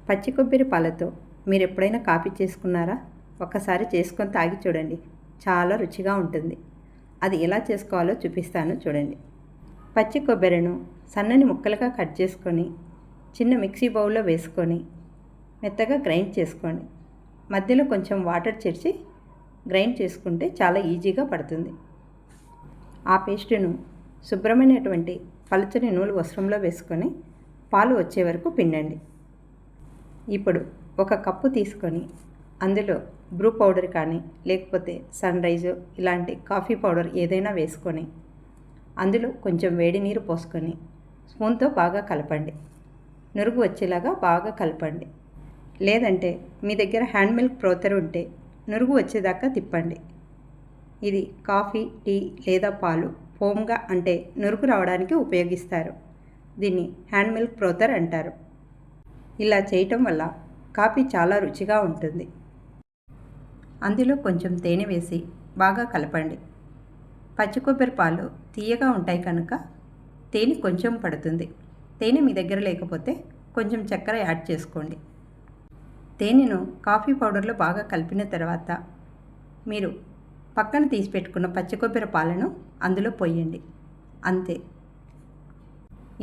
పచ్చి కొబ్బరి పాలతో మీరు ఎప్పుడైనా కాఫీ చేసుకున్నారా? ఒక్కసారి చేసుకొని తాగి చూడండి. చాలా రుచిగా ఉంటుంది. అది ఎలా చేసుకోవాలో చూపిస్తాను చూడండి. పచ్చి కొబ్బరిను సన్నని ముక్కలుగా కట్ చేసుకొని చిన్న మిక్సీ బౌల్లో వేసుకొని మెత్తగా గ్రైండ్ చేసుకోండి. మధ్యలో కొంచెం వాటర్ చేర్చి గ్రైండ్ చేసుకుంటే చాలా ఈజీగా పడుతుంది. ఆ పేస్టును శుభ్రమైనటువంటి పలుచని నూలు వస్త్రంలో వేసుకొని పాలు వచ్చే వరకు పిండండి. ఇప్పుడు ఒక కప్పు తీసుకొని అందులో బ్రూ పౌడర్ కానీ లేకపోతే సన్ రైజ్ ఇలాంటి కాఫీ పౌడర్ ఏదైనా వేసుకొని అందులో కొంచెం వేడి నీరు పోసుకొని స్పూన్తో బాగా కలపండి. నురుగు వచ్చేలాగా బాగా కలపండి. లేదంటే మీ దగ్గర హ్యాండ్ మిల్క్ ప్రోతర్ ఉంటే నురుగు వచ్చేదాకా తిప్పండి. ఇది కాఫీ, టీ లేదా పాలు ఫోమ్గా అంటే నురుగు రావడానికి ఉపయోగిస్తారు. దీన్ని హ్యాండ్ మిల్క్ ప్రోతర్ అంటారు. ఇలా చేయటం వల్ల కాఫీ చాలా రుచిగా ఉంటుంది. అందులో కొంచెం తేనె వేసి బాగా కలపండి. పచ్చి కొబ్బరి పాలు తీయగా ఉంటాయి కనుక తేనె కొంచెం పడుతుంది. తేనె మీ దగ్గర లేకపోతే కొంచెం చక్కెర యాడ్ చేసుకోండి. తేనెను కాఫీ పౌడర్లో బాగా కలిపిన తర్వాత మీరు పక్కన తీసి పెట్టుకున్న పచ్చి కొబ్బరి పాలను అందులో పోయండి. అంతే,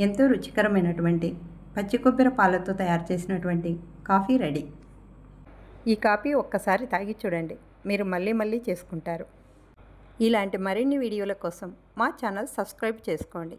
ఎంతో రుచికరమైనటువంటి పచ్చి కొబ్బరి పాలతో తయారు చేసినటువంటి కాఫీ రెడీ. ఈ కాఫీ ఒక్కసారి తాగి చూడండి, మీరు మళ్ళీ మళ్ళీ చేసుకుంటారు. ఇలాంటి మరిన్ని వీడియోల కోసం మా ఛానల్ సబ్స్క్రైబ్ చేసుకోండి.